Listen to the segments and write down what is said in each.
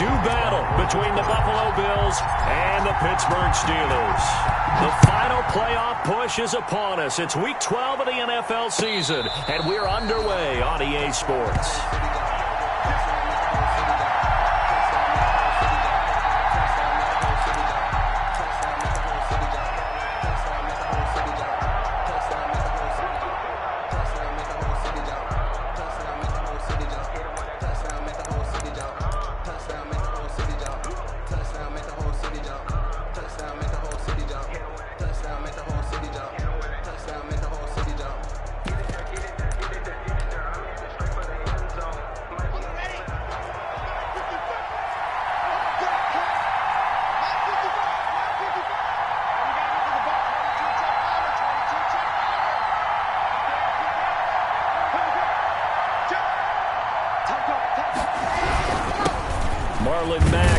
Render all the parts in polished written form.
do battle between the Buffalo Bills and the Pittsburgh Steelers. The final playoff push is upon us. It's Week 12 of the NFL season, and we're underway on EA Sports.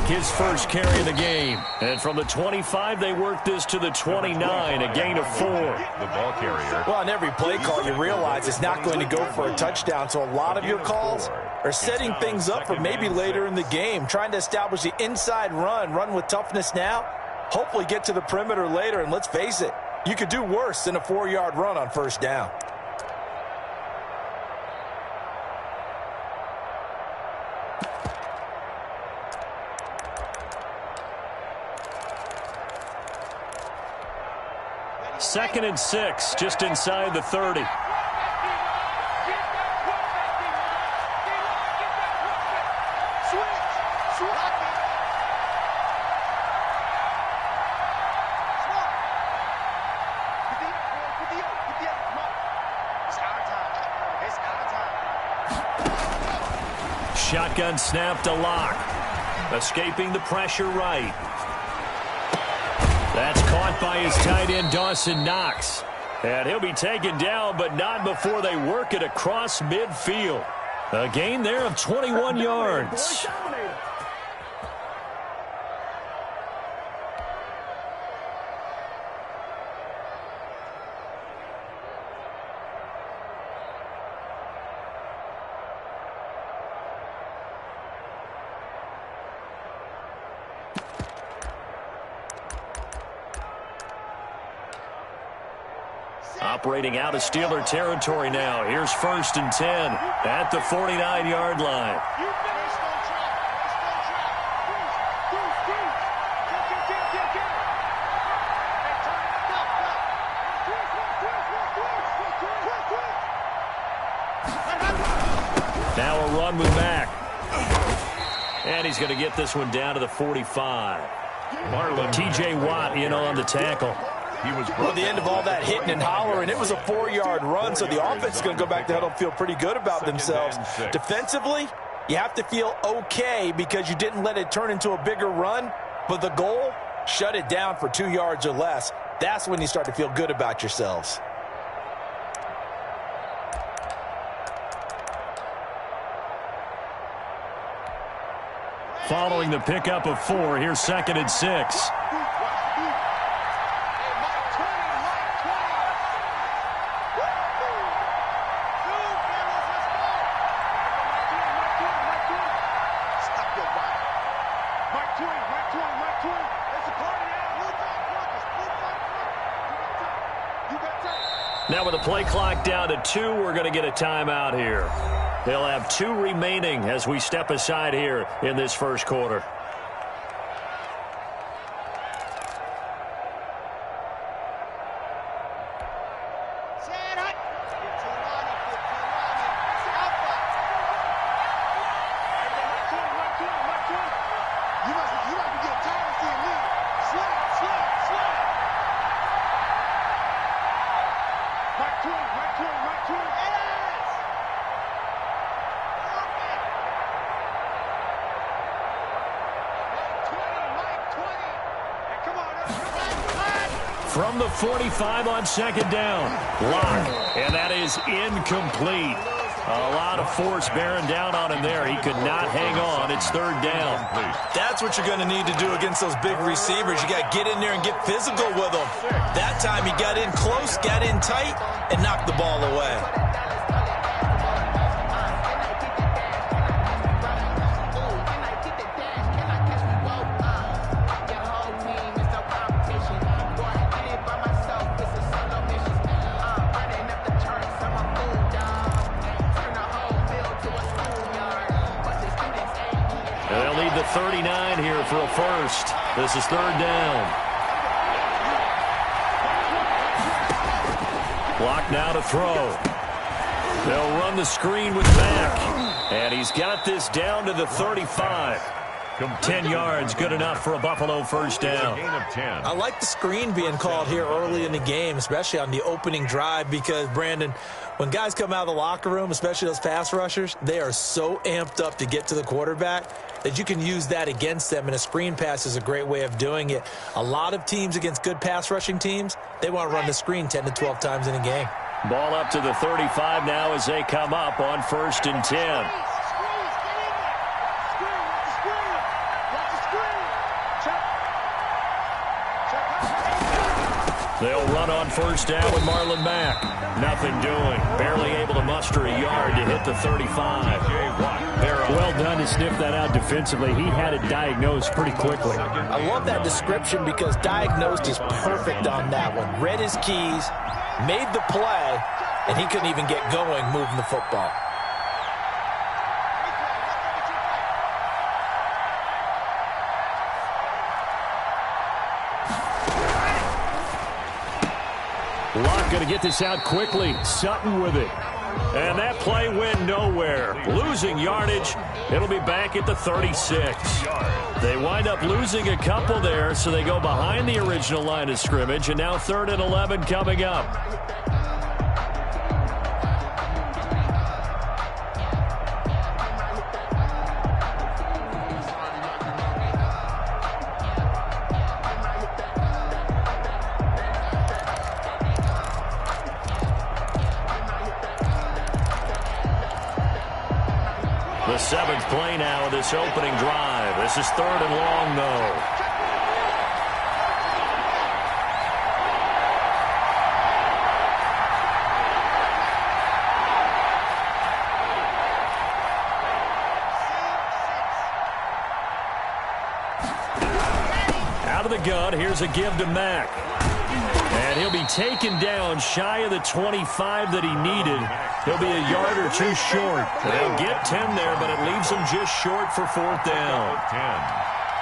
His first carry of the game. And from the 25, they work this to the 29, a gain of 4. The ball carrier. Well, on every play call, you realize it's not going to go for a touchdown, so a lot of your calls are setting things up for maybe later in the game, trying to establish the inside run with toughness now, hopefully get to the perimeter later, and let's face it, you could do worse than a 4-yard run on first down. Second and 6, just inside the 30. Shotgun snap to Lock. Escaping the pressure right. That's caught by his tight end, Dawson Knox. And he'll be taken down, but not before they work it across midfield. A gain there of 21 yards. Operating out of Steeler territory now. Here's 1st and 10 at the 49-yard line. Now a run with Mack. And he's going to get this one down to the 45. T.J. Watt in on the tackle. Well, at the end of all that hitting and hollering, it was a 4-yard run, so the offense is going to go back to huddle and feel pretty good about themselves. Defensively, you have to feel okay because you didn't let it turn into a bigger run, but the goal, shut it down for 2 yards or less. That's when you start to feel good about yourselves. Following the pickup of 4, here's 2nd and 6. Now with the play clock down to 2, we're going to get a timeout here. They'll have 2 remaining as we step aside here in this first quarter. From the 45 on 2nd down. Lock. And that is incomplete. A lot of force bearing down on him there. He could not hang on. It's 3rd down. That's what you're going to need to do against those big receivers. You got to get in there and get physical with them. That time he got in close, got in tight, and knocked the ball away. at the 39 here for a first. This is third down. Block now to throw. They'll run the screen with Mack. And he's got this down to the 35. 10 yards, good enough for a Buffalo first down. I like the screen being called here early in the game, especially on the opening drive, because, Brandon, when guys come out of the locker room, especially those pass rushers, they are so amped up to get to the quarterback that you can use that against them, and a screen pass is a great way of doing it. A lot of teams against good pass rushing teams, they want to run the screen 10 to 12 times in a game. Ball up to the 35 now as they come up on 1st and 10. They'll run on first down with Marlon Mack. Nothing doing. Barely able to muster a yard to hit the 35. Well done to sniff that out defensively. He had it diagnosed pretty quickly. I love that description because diagnosed is perfect on that one. Read his keys, made the play, and he couldn't even get going moving the football. Locke going to get this out quickly. Sutton with it. And that play went nowhere. Losing yardage. It'll be back at the 36. They wind up losing a couple there, so they go behind the original line of scrimmage, and now 3rd and 11 coming up. The 7th play now of this opening drive. This is 3rd and long, though. Out of the gun, here's a give to Mack. And he'll be taken down shy of the 25 that he needed. He'll be a yard or two short. They'll get 10 there, but it leaves them just short for 4th down. 10,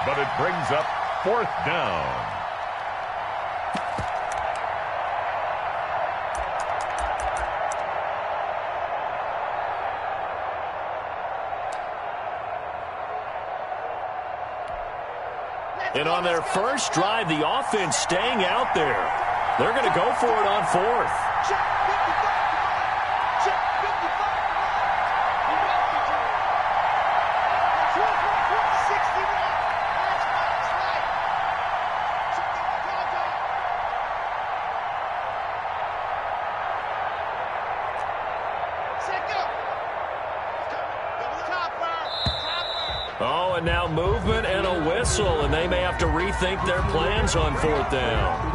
but it brings up 4th down. And on their first drive, the offense staying out there. They're going to go for it on 4th. Oh, and now movement and a whistle, and they may have to rethink their plans on 4th down.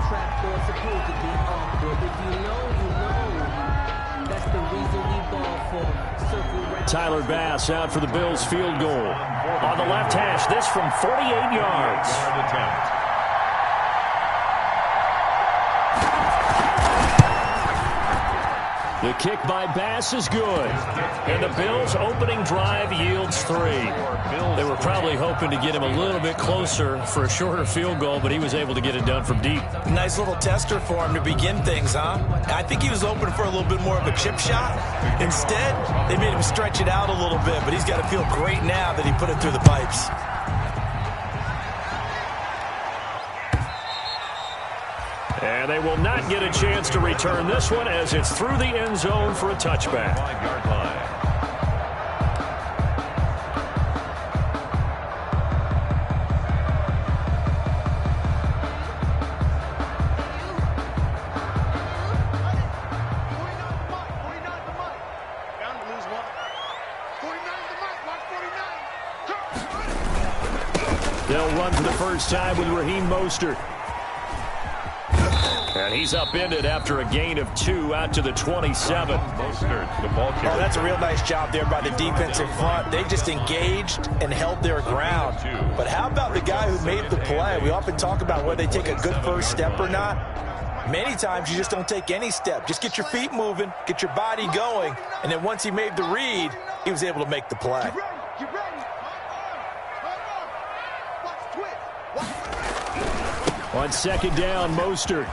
Tyler Bass out for the Bills field goal. On the left hash, this from 48 yards. The kick by Bass is good. And the Bills' opening drive yields 3. They were probably hoping to get him a little bit closer for a shorter field goal, but he was able to get it done from deep. Nice little tester for him to begin things, huh? I think he was open for a little bit more of a chip shot. Instead, they made him stretch it out a little bit, but he's got to feel great now that he put it through the pipes. And they will not get a chance to return this one as it's through the end zone for a touchback. 5-yard line. They'll run for the first time with Raheem Mostert. And he's upended after a gain of 2 out to the 27. Mostert, the ball carrier. Oh, that's a real nice job there by the defense in front. They just engaged and held their ground. But how about the guy who made the play? We often talk about whether they take a good first step or not. Many times you just don't take any step. Just get your feet moving, get your body going, and then once he made the read, he was able to make the play. On second down, Mostert.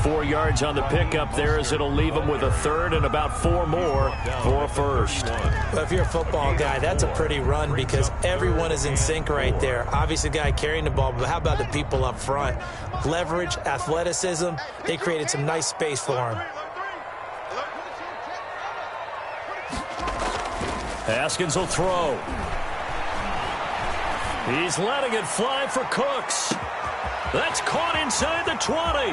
4 yards on the pickup there as it'll leave them with a third and about 4 more for a first. Well, if you're a football guy, that's a pretty run because everyone is in sync right there. Obviously, the guy carrying the ball, but how about the people up front? Leverage, athleticism, they created some nice space for him. Haskins will throw. He's letting it fly for Cooks. That's caught inside the 20.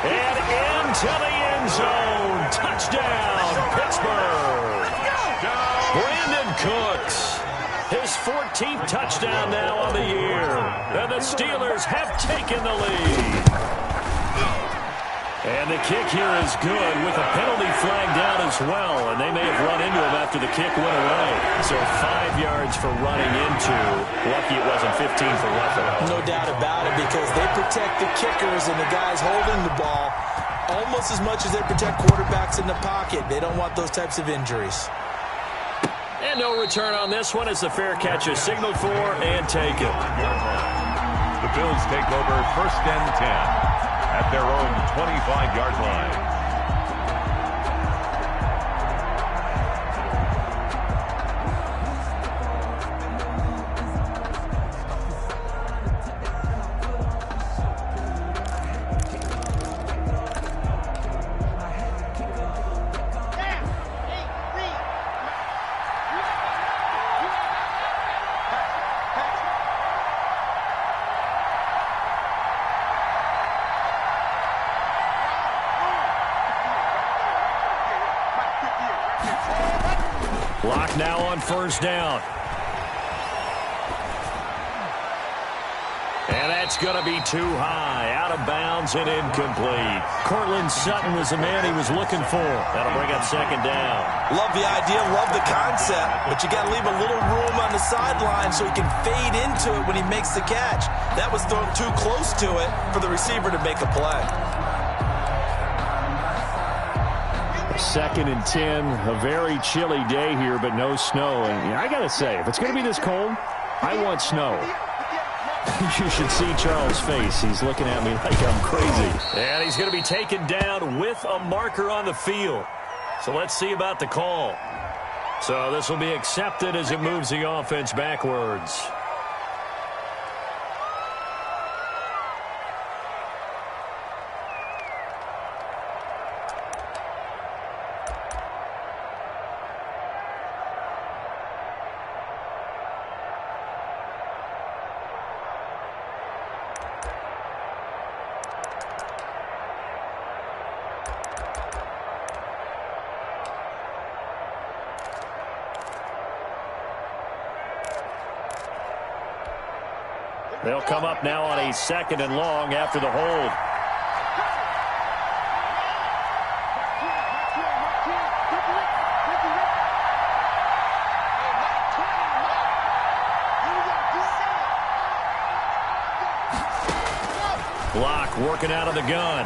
And into the end zone. Touchdown, Pittsburgh. Brandon Cooks. His 14th touchdown now on the year. And the Steelers have taken the lead. And the kick here is good with a penalty flag down as well. And they may have run into him after the kick went away. So 5 yards for running into. Lucky it wasn't 15 for roughing. No doubt about it because they protect the kickers and the guys holding the ball almost as much as they protect quarterbacks in the pocket. They don't want those types of injuries. And no return on this one as the fair catch is signaled for and taken. The Bills take over 1st and 10 at their own 25-yard line. Clock now on 1st down. And that's going to be too high. Out of bounds and incomplete. Cortland Sutton was the man he was looking for. That'll bring up 2nd down. Love the idea, love the concept, but you got to leave a little room on the sideline so he can fade into it when he makes the catch. That was thrown too close to it for the receiver to make a play. 2nd and 10, a very chilly day here, but no snow. And I got to say, if it's going to be this cold, I want snow. You should see Charles' face. He's looking at me like I'm crazy. And he's going to be taken down with a marker on the field. So let's see about the call. So this will be accepted as it moves the offense backwards. They'll come up now on a 2nd and long after the hold. Block working out of the gun.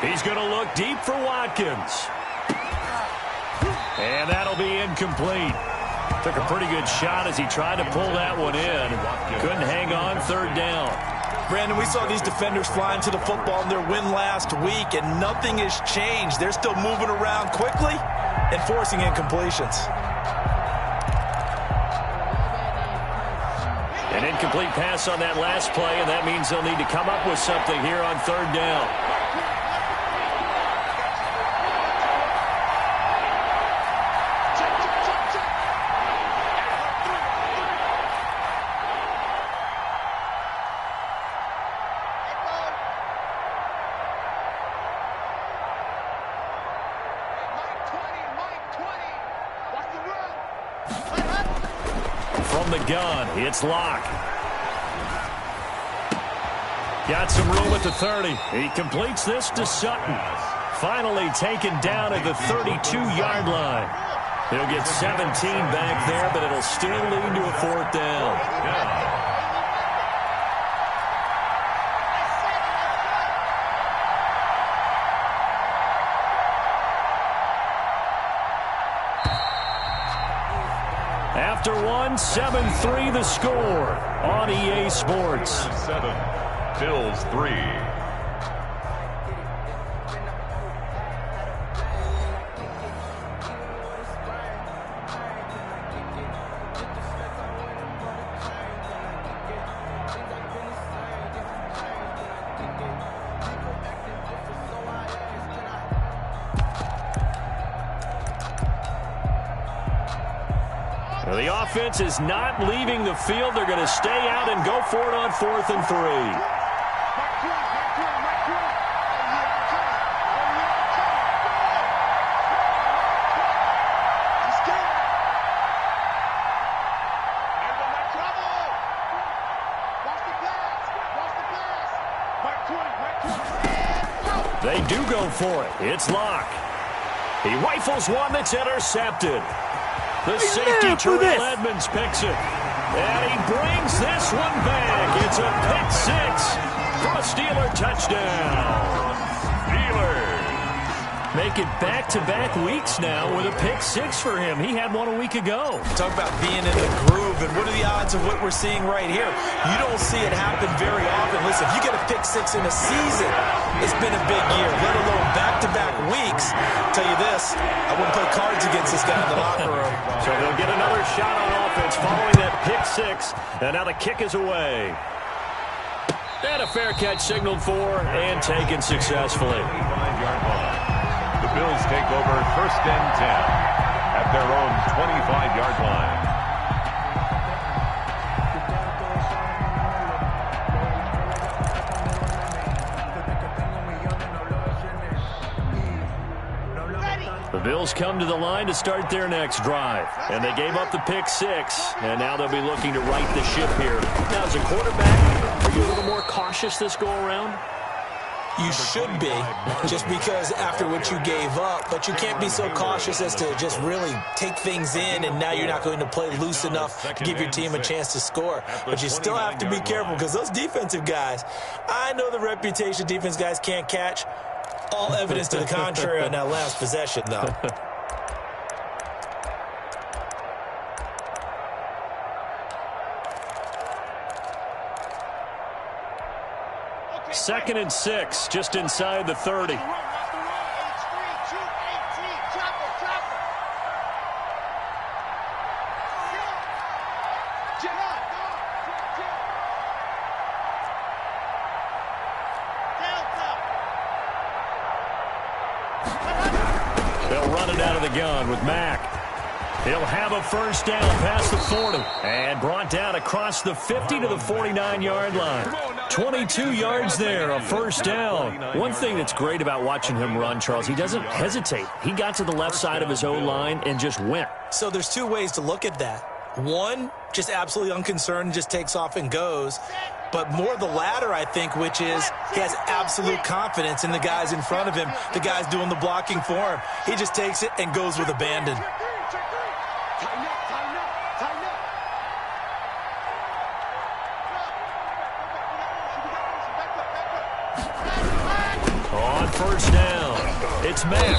He's going to look deep for Watkins. And that'll be incomplete. Took a pretty good shot as he tried to pull that one in. Couldn't hang on 3rd down. Brandon, we saw these defenders flying to the football in their win last week, and nothing has changed. They're still moving around quickly and forcing incompletions. An incomplete pass on that last play, and that means they'll need to come up with something here on 3rd down. From the gun, it's Locke. Got some room at the 30. He completes this to Sutton. Finally taken down at the 32-yard line. He'll get 17 back there, but it'll still lead to a 4th down. After one, 7-3 the score on EA Sports. 7, Bills 3. The offense is not leaving the field. They're going to stay out and go for it on 4th and 3. They do go for it. It's Locke. He rifles one that's intercepted. The safety, Terrell Edmonds, picks it. And he brings this one back. It's a pick 6 for a Steeler touchdown. Steelers make it back-to-back weeks now with a pick 6 for him. He had one a week ago. Talk about being in the groove, and what are the odds of what we're seeing right here? You don't see it happen very often. Listen, if you get a pick 6 in a season, it's been a big year, let alone back-to-back weeks. I'll tell you this, I wouldn't play cards against this guy in the locker room. So they'll get another shot on offense following that pick 6, and now the kick is away. And a fair catch signaled for and taken successfully. The Bills take over 1st and 10 at their own 25-yard line. The Bills come to the line to start their next drive. And they gave up the pick 6. And now they'll be looking to right the ship here. Now, as a quarterback, are you a little more cautious this go-around? You should be, just because after what you gave up. But you can't be so cautious as to just really take things in, and now you're not going to play loose enough to give your team a chance to score. But you still have to be careful, because those defensive guys, I know the reputation defense guys can't catch. All evidence to the contrary on that last possession, though. Second and 6, just inside the 30. They'll run it out of the gun with Mack. He'll have a first down past the 40 and brought down across the 50 to the 49-yard line. 22 yards there, a first down. One thing that's great about watching him run, Charles, he doesn't hesitate. He got to the left side of his O-line and just went. So there's two ways to look at that. One, just absolutely unconcerned, just takes off and goes. But more the latter, I think, which is he has absolute confidence in the guys in front of him, the guys doing the blocking for him. He just takes it and goes with abandon. On first down, it's Mack.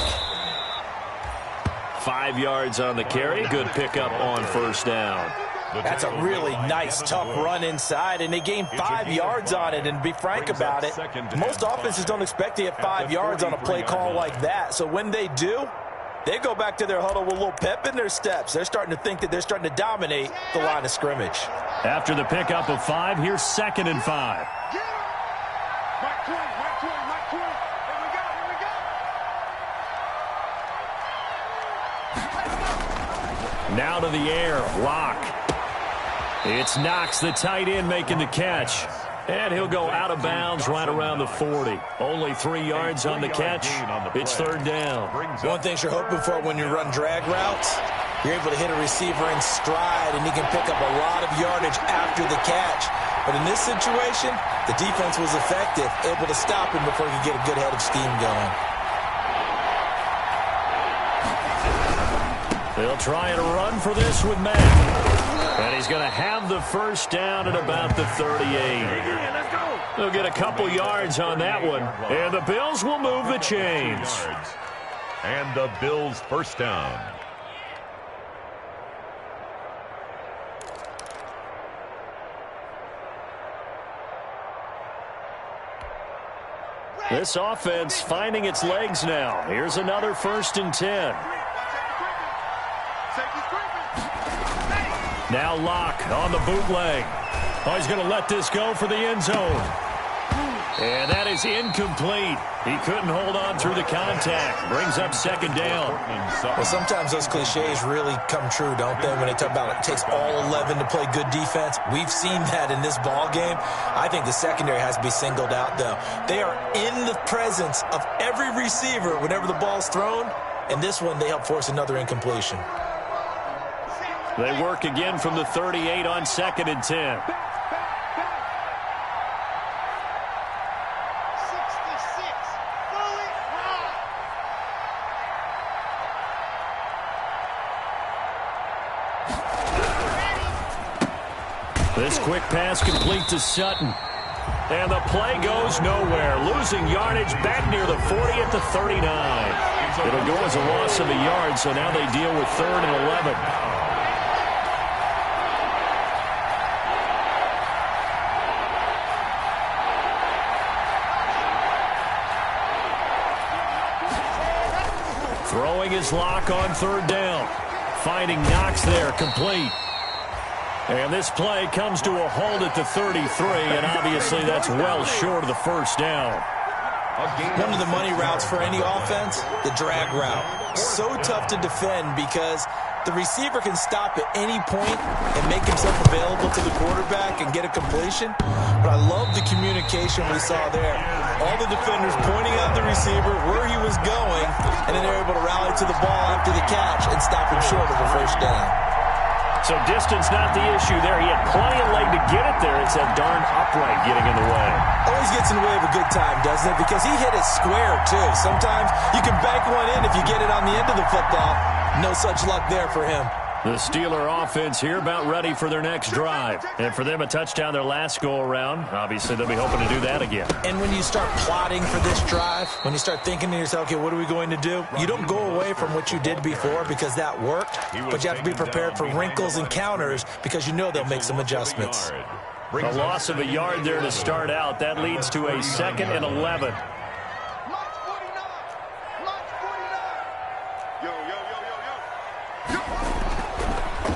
5 yards on the carry. Good pickup on first down. That's a really nice, tough run inside, and they gained 5 yards on it. And to be frank about it, most offenses don't expect to get 5 yards on a play call like that. So when they do, they go back to their huddle with a little pep in their steps. They're starting to think that they're starting to dominate the line of scrimmage. After the pickup of 5, here's 2nd and 5. Now to the air, Locke. It's Knox, the tight end, making the catch. And he'll go out of bounds right around the 40. Only 3 yards on the catch. It's third down. One thing you're hoping for when you run drag routes, you're able to hit a receiver in stride, and he can pick up a lot of yardage after the catch. But in this situation, the defense was effective, able to stop him before he could get a good head of steam going. They'll try and run for this with Mack. And he's going to have the first down at about the 38. They'll get a couple yards on that one. And the Bills will move the chains. And the Bills first down. This offense finding its legs now. Here's another 1st and 10. Now Locke on the bootleg. Oh, he's going to let this go for the end zone. And that is incomplete. He couldn't hold on through the contact. Brings up 2nd down. Well, sometimes those cliches really come true, don't they? When they talk about it takes all 11 to play good defense. We've seen that in this ball game. I think the secondary has to be singled out, though. They are in the presence of every receiver whenever the ball's thrown. And this one, they help force another incompletion. They work again from the 38 on 2nd and 10. This quick pass complete to Sutton. And the play goes nowhere. Losing yardage back near the 40 at the 39. It'll go as a loss of a yard, so now they deal with 3rd and 11. Throwing his Lock on 3rd down. Finding Knox there, complete. And this play comes to a halt at the 33, and obviously that's well short of the 1st down. One of the money routes for any offense, the drag route. So tough to defend because the receiver can stop at any point and make himself available to the quarterback and get a completion. But I love the communication we saw there. All the defenders pointing out the receiver, where he was going, and then they're able to rally to the ball after the catch and stop him short of a 1st down. So distance not the issue there. He had plenty of leg to get it there. It's that darn upright getting in the way. Always gets in the way of a good time, doesn't it? Because he hit it square, too. Sometimes you can bank one in if you get it on the end of the football. No such luck there for him. The Steeler offense here about ready for their next drive. And for them, a touchdown their last go-around. Obviously, they'll be hoping to do that again. And when you start plotting for this drive, when you start thinking to yourself, okay, what are we going to do? You don't go away from what you did before because that worked, but you have to be prepared for wrinkles and counters because you know they'll make some adjustments. A loss of a yard there to start out. That leads to a 2nd and 11.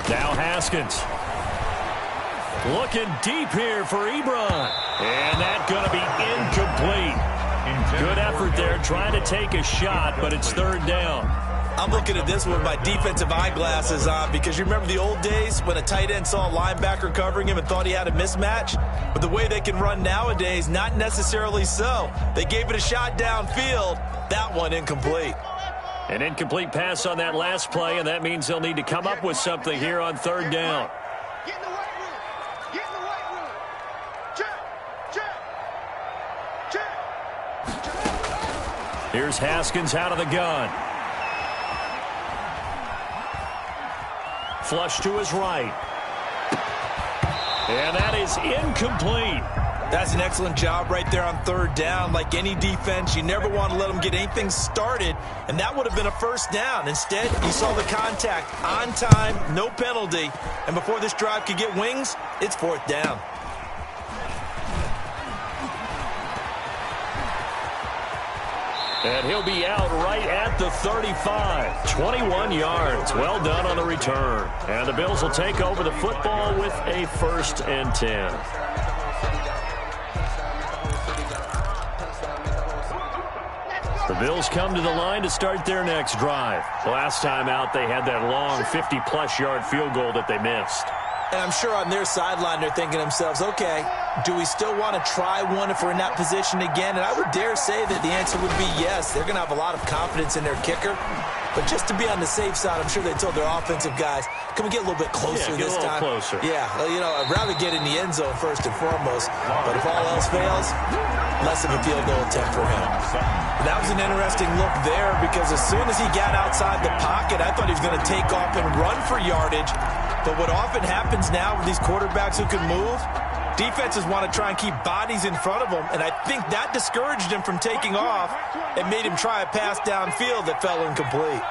Now Haskins. Looking deep here for Ebron. And that's going to be incomplete. Good effort there trying to take a shot, but it's 3rd down. I'm looking at this with my defensive eyeglasses on because you remember the old days when a tight end saw a linebacker covering him and thought he had a mismatch? But the way they can run nowadays, not necessarily so. They gave it a shot downfield. That one incomplete. An incomplete pass on that last play, and that means they'll need to come up with something here on 3rd down. Get in the weight room. Get in the weight room. Check. Here's Haskins out of the gun. Flush to his right. And that is incomplete. That's an excellent job right there on 3rd down. Like any defense, you never want to let them get anything started, and that would have been a 1st down. Instead, you saw the contact on time, no penalty, and before this drive could get wings, it's 4th down. And he'll be out right at the 35. 21 yards. Well done on the return. And the Bills will take over the football with a 1st and 10. The Bills come to the line to start their next drive. Last time out, they had that long 50-plus yard field goal that they missed. And I'm sure on their sideline they're thinking to themselves, okay, do we still want to try one if we're in that position again? And I would dare say that the answer would be yes. They're going to have a lot of confidence in their kicker. But just to be on the safe side, I'm sure they told their offensive guys, can we get a little bit closer this time? Closer. Yeah, you know, I'd rather get in the end zone first and foremost. But if all else fails, less of a field goal attempt for him. That was an interesting look there because as soon as he got outside the pocket, I thought he was going to take off and run for yardage. But what often happens now with these quarterbacks who can move, defenses want to try and keep bodies in front of them, and I think that discouraged him from taking off and made him try a pass downfield that fell incomplete.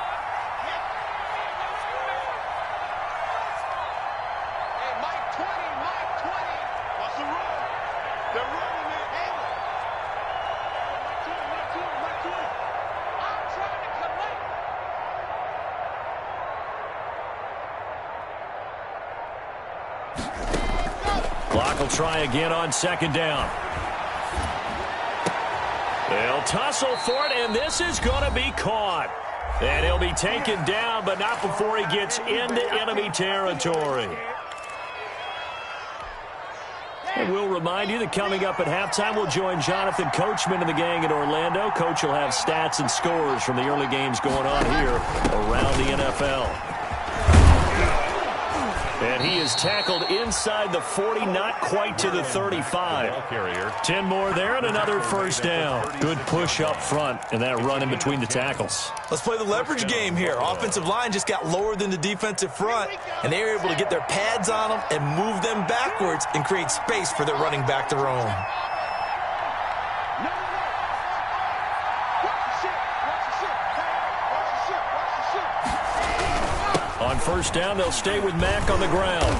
Clock will try again on second down. They'll tussle for it, and this is going to be caught. And he'll be taken down, but not before he gets into enemy territory. And we'll remind you that coming up at halftime, we'll join Jonathan Coachman and the gang in Orlando. Coach will have stats and scores from the early games going on here around the NFL. And he is tackled inside the 40, not quite to the 35. 10 more there and another first down. Good push up front and that run in between the tackles. Let's play the leverage game here. Offensive line just got lower than the defensive front, and they were able to get their pads on them and move them backwards and create space for their running back to roam. On first down, they'll stay with Mack on the ground.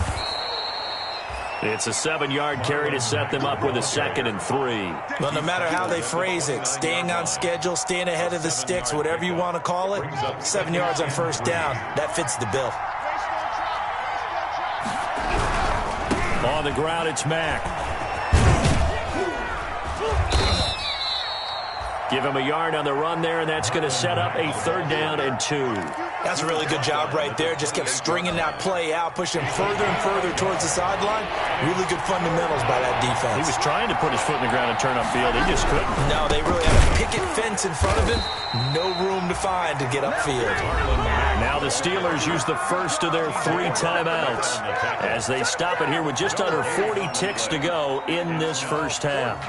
It's a 7-yard carry to set them up with a 2nd and 3. Well, no matter how they phrase it, staying on schedule, staying ahead of the sticks, whatever you want to call it, 7 yards on first down, that fits the bill. On the ground, it's Mack. Give him a yard on the run there, and that's going to set up a 3rd down and 2. That's a really good job right there. Just kept stringing that play out, pushing further and further towards the sideline. Really good fundamentals by that defense. He was trying to put his foot in the ground and turn upfield. He just couldn't. No, they really had a picket fence in front of him. No room to find to get upfield. Now the Steelers use the first of their 3 timeouts as they stop it here with just under 40 ticks to go in this first half.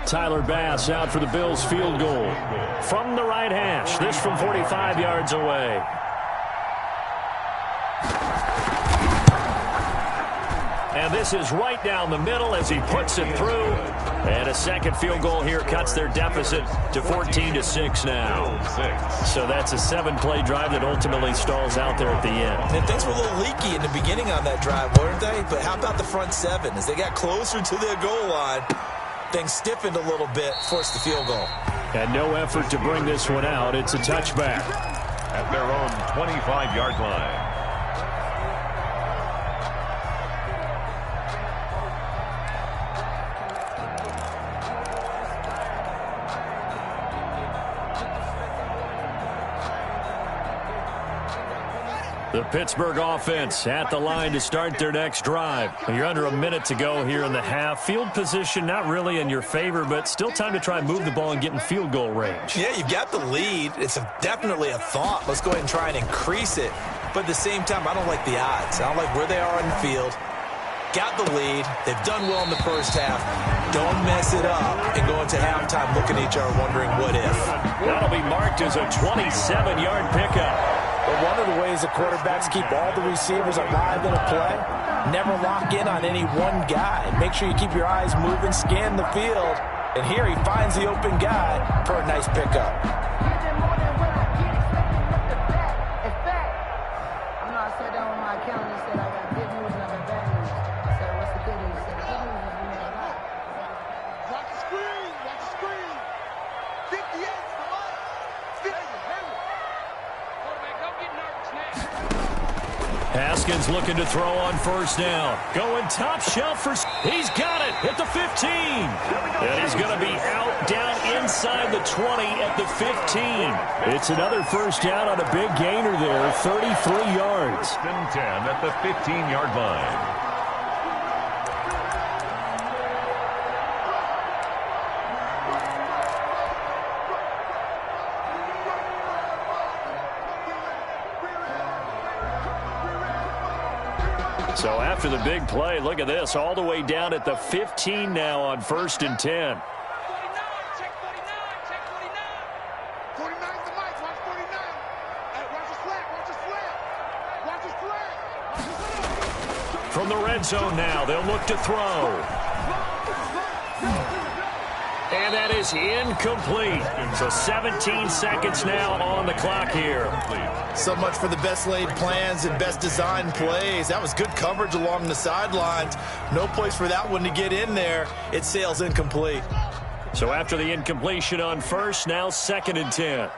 Tyler Bass out for the Bills field goal from the right hash. This from 45 yards away. And this is right down the middle as he puts it through. And a second field goal here cuts their deficit to 14-6 now. So that's a 7-play drive that ultimately stalls out there at the end. And things were a little leaky in the beginning on that drive, weren't they? But how about the front 7? As they got closer to their goal line, things stiffened a little bit, forced the field goal. And no effort to bring this one out. It's a touchback. At their own 25-yard line. The Pittsburgh offense at the line to start their next drive. You're under a minute to go here in the half. Field position not really in your favor, but still time to try and move the ball and get in field goal range. Yeah, you've got the lead. It's definitely a thought. Let's go ahead and try and increase it. But at the same time, I don't like the odds. I don't like where they are on the field. Got the lead. They've done well in the first half. Don't mess it up and go into halftime looking at each other wondering what if. That'll be marked as a 27-yard pickup. But one of the ways the quarterbacks keep all the receivers alive in a play, never lock in on any one guy. Make sure you keep your eyes moving, scan the field. And here he finds the open guy for a nice pickup. Haskins looking to throw on first down. Going top shelf for... He's got it at the 15. And he's going to be out down inside the 20 at the 15. It's another first down on a big gainer there, 33 yards. 10 at the 15-yard line. So after the big play, look at this, all the way down at the 15 now on 1st and 10. 49, check 49, check 49. 49 to Mike, watch 49. Hey, watch his flag, watch his flag. Watch his flag. Watch his flag. From the red zone now, they'll look to throw. And that is incomplete. So 17 seconds now on the clock here. So much for the best laid plans and best designed plays. That was good coverage along the sidelines. No place for that one to get in there. It sails incomplete. So after the incompletion on first, now 2nd and 10.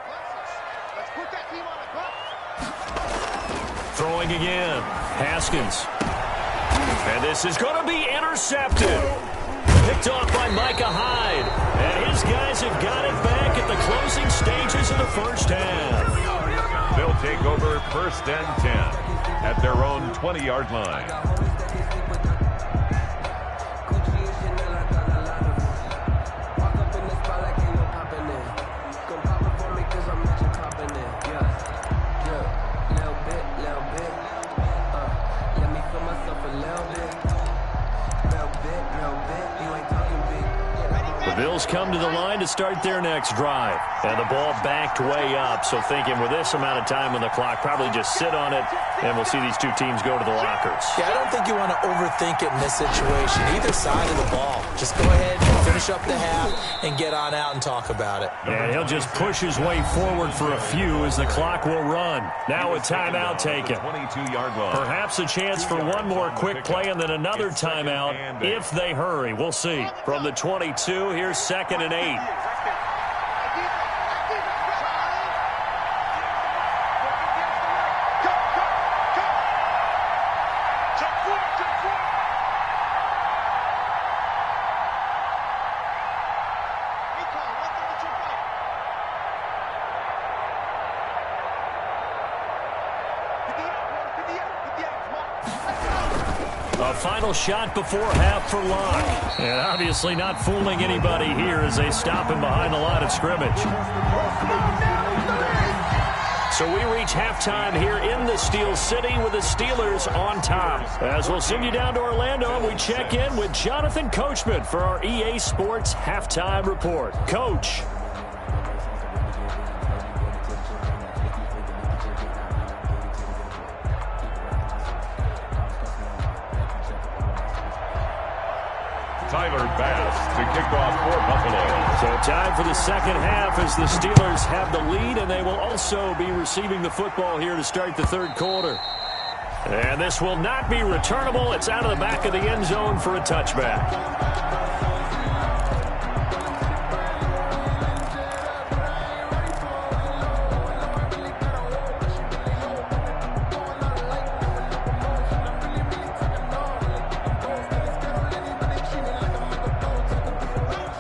Throwing again. Haskins. And this is going to be intercepted. Picked off by Micah Hyde. And his guys have got it back at the closing stages of the first half. They'll take over 1st and 10 at their own 20-yard line. Bills come to the line to start their next drive. And the ball backed way up. So thinking with this amount of time on the clock, probably just sit on it, and we'll see these two teams go to the lockers. Yeah, I don't think you want to overthink it in this situation. Either side of the ball. Just go ahead and finish up the half and get on out and talk about it. And he'll just push his way forward for a few as the clock will run. Now a timeout taken. 22-yard line. Perhaps a chance for one more quick play and then another timeout if they hurry. We'll see. From the 22, here's 2nd and 8. A final shot before half for Locke. And obviously not fooling anybody here as they stop him behind the line of scrimmage. So we reach halftime here in the Steel City with the Steelers on top. As we'll send you down to Orlando, we check in with Jonathan Coachman for our EA Sports Halftime Report. Coach. Tyler Bass to kick off for Buffalo. So time for the second half as the Steelers have the lead, and they will also be receiving the football here to start the third quarter. And this will not be returnable. It's out of the back of the end zone for a touchback.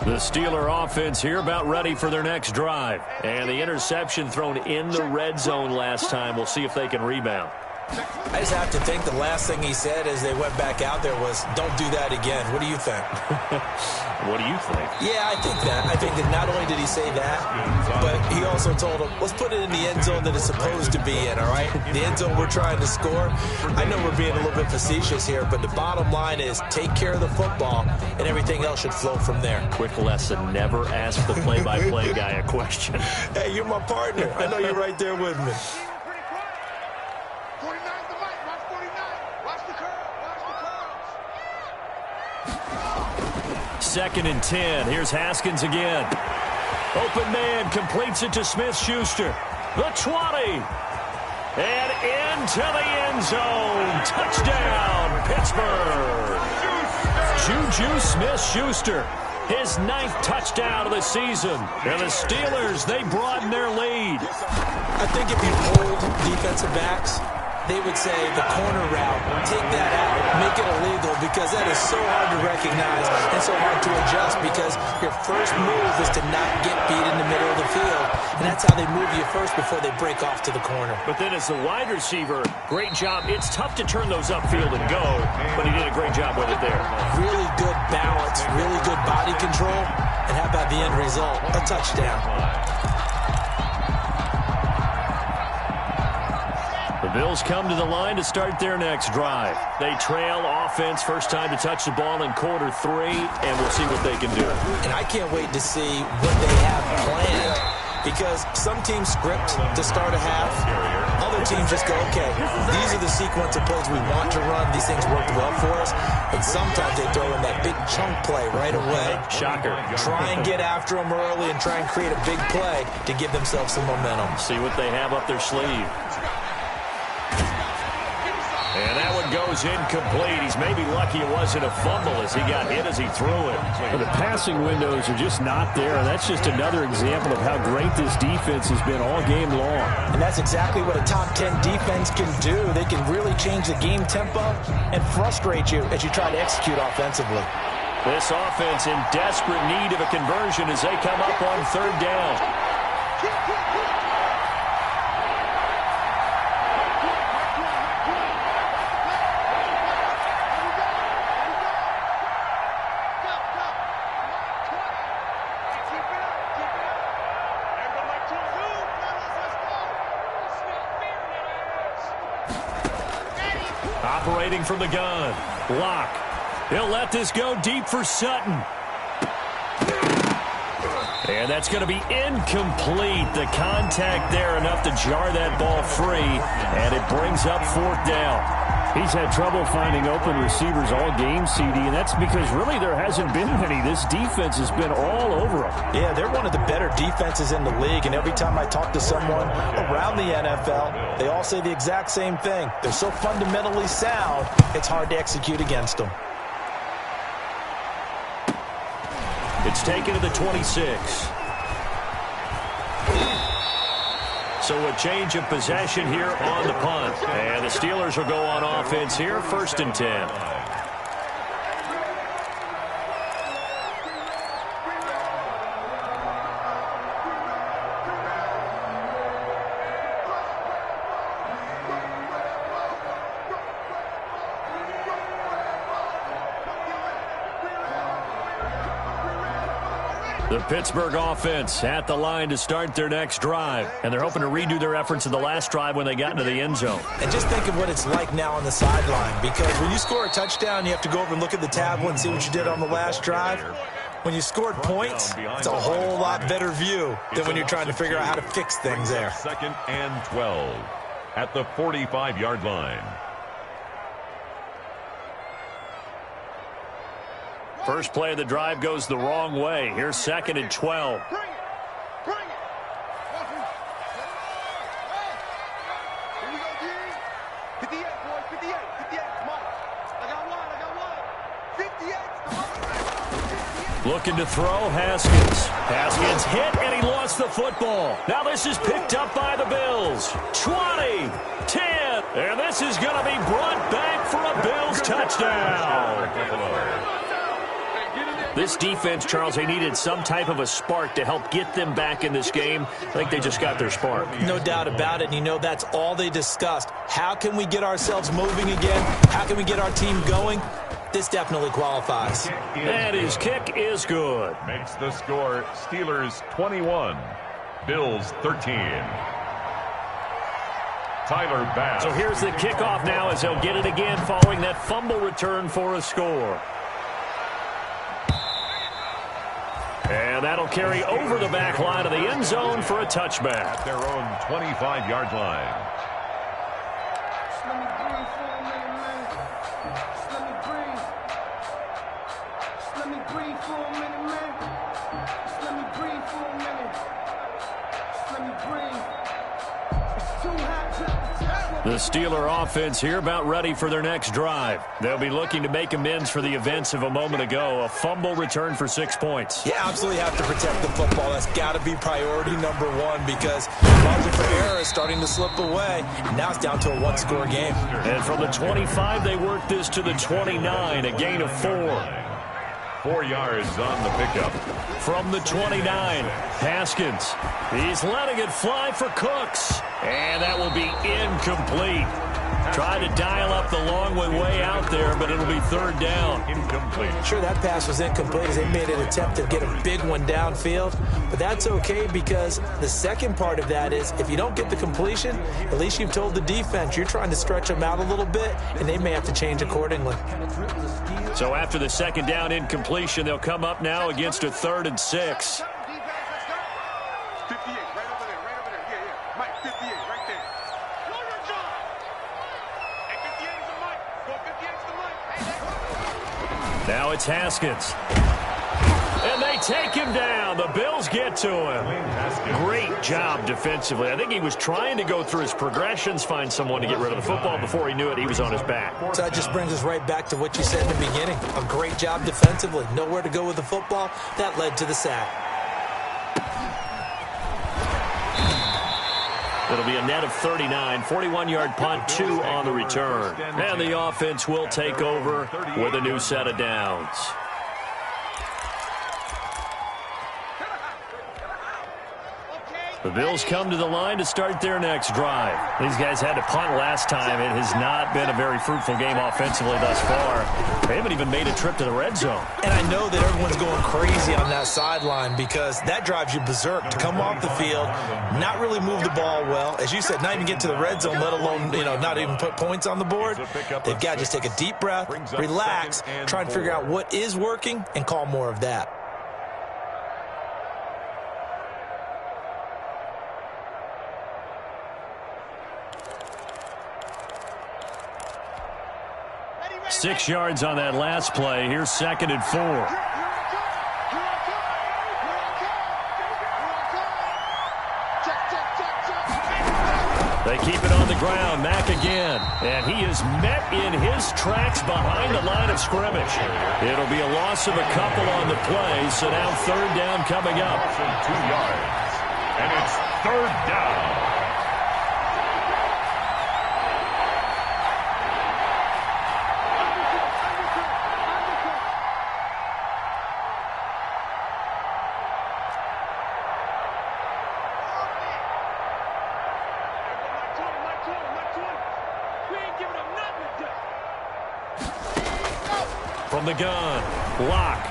The Steeler offense here about ready for their next drive. And the interception thrown in the red zone last time. We'll see if they can rebound. I just have to think the last thing he said as they went back out there was, don't do that again. What do you think? What do you think? Yeah, I think that. I think that not only did he say that, but he also told him, let's put it in the end zone that it's supposed to be in, all right? The end zone we're trying to score. I know we're being a little bit facetious here, but the bottom line is take care of the football, and everything else should flow from there. Quick lesson, never ask the play-by-play guy a question. Hey, you're my partner. I know you're right there with me. 49 the mic. Watch 49. Watch the curve. Watch the curves. 2nd and 10. Here's Haskins again. Open man completes it to Smith-Schuster. The 20. And into the end zone. Touchdown, Pittsburgh. Juju Smith-Schuster. His 9th touchdown of the season. And the Steelers, they broaden their lead. I think if you hold defensive backs, they would say the corner route, take that out, make it illegal, because that is so hard to recognize and so hard to adjust, because your first move is to not get beat in the middle of the field, and that's how they move you first before they break off to the corner. But then as the wide receiver, great job. It's tough to turn those upfield and go, but he did a great job with it there. Really good balance, really good body control, and how about the end result? A touchdown. The Bills come to the line to start their next drive. They trail offense, first time to touch the ball in quarter 3, and we'll see what they can do. And I can't wait to see what they have planned, because some teams script to start a half. Other teams just go, okay, these are the sequence of plays we want to run. These things worked well for us. And sometimes they throw in that big chunk play right away. Shocker. Try and get after them early and try and create a big play to give themselves some momentum. See what they have up their sleeve. And that would go throws incomplete. He's maybe lucky it wasn't a fumble as he got hit as he threw it. Well, the passing windows are just not there. That's just another example of how great this defense has been all game long. And that's exactly what a top 10 defense can do. They can really change the game tempo and frustrate you as you try to execute offensively. This offense in desperate need of a conversion as they come up on third down. Operating from the gun. Lock. He'll let this go deep for Sutton. And that's going to be incomplete. The contact there enough to jar that ball free. And it brings up fourth down. He's had trouble finding open receivers all game, CD, and that's because really there hasn't been many. This defense has been all over them. Yeah, they're one of the better defenses in the league, and every time I talk to someone around the NFL, they all say the exact same thing. They're so fundamentally sound, it's hard to execute against them. It's taken to the 26. So a change of possession here on the punt. And the Steelers will go on offense here, 1st and 10. The Pittsburgh offense at the line to start their next drive. And they're hoping to redo their efforts in the last drive when they got into the end zone. And just think of what it's like now on the sideline. Because when you score a touchdown, you have to go over and look at the tablet and see what you did on the last drive. When you scored points, it's a whole lot better view than when you're trying to figure out how to fix things there. 2nd and 12 at the 45-yard line. First play of the drive goes the wrong way. Here's 2nd and 12. Bring it. Bring it. Here we go, D. 58, boys. 58. 58. Come on. I got one. 58. Looking to throw, Haskins. Haskins hit, and he lost the football. Now this is picked up by the Bills. 20, 10, and this is going to be brought back for a Bills touchdown. This defense, Charles, they needed some type of a spark to help get them back in this game. I think they just got their spark. No doubt about it, and you know that's all they discussed. How can we get ourselves moving again? How can we get our team going? This definitely qualifies. And his kick is good. Makes the score Steelers 21, Bills 13. Tyler Bass. So here's the kickoff now as they'll get it again following that fumble return for a score. And that'll carry over the back line of the end zone for a touchback. At their own 25-yard line. The Steeler offense here about ready for their next drive. They'll be looking to make amends for the events of a moment ago. A fumble return for 6 points. You absolutely have to protect the football. That's got to be priority number one because margin for error is starting to slip away. And now it's down to a one-score game. And from the 25, they work this to the 29, a gain of 4. 4 yards on the pickup. From the 29, Haskins. He's letting it fly for Cooks. And that will be incomplete. Trying to dial up the long way out there, but it'll be third down. Incomplete. Sure, that pass was incomplete as they made an attempt to get a big one downfield. But that's okay because the second part of that is if you don't get the completion, at least you've told the defense you're trying to stretch them out a little bit, and they may have to change accordingly. So after the second down incompletion, they'll come up now against a 3rd and 6. 58, right over there. Yeah. Mike, 58, right there. Know your job. Hey, 58 is the Mike. Go 58 is the Mike. Hey, now it's Haskins. And they take him down. The Bills get to him. Great job defensively. I think he was trying to go through his progressions, find someone to get rid of the football. Before he knew it, he was on his back. So that just brings us right back to what you said in the beginning. A great job defensively. Nowhere to go with the football. That led to the sack. It'll be a net of 39, 41-yard punt, 2 on the return. And the offense will take over with a new set of downs. The Bills come to the line to start their next drive. These guys had to punt last time. It has not been a very fruitful game offensively thus far. They haven't even made a trip to the red zone. And I know that everyone's going crazy on that sideline because that drives you berserk to come off the field, not really move the ball well. As you said, not even get to the red zone, let alone, not even put points on the board. They've got to just take a deep breath, relax, try and figure out what is working, and call more of that. Six yards on that last play. Here's 2nd and 4. They keep it on the ground. Mack again. And he is met in his tracks behind the line of scrimmage. It'll be a loss of a couple on the play. So now 3rd down coming up. 2 yards. And it's 3rd down. From the gun, Lock.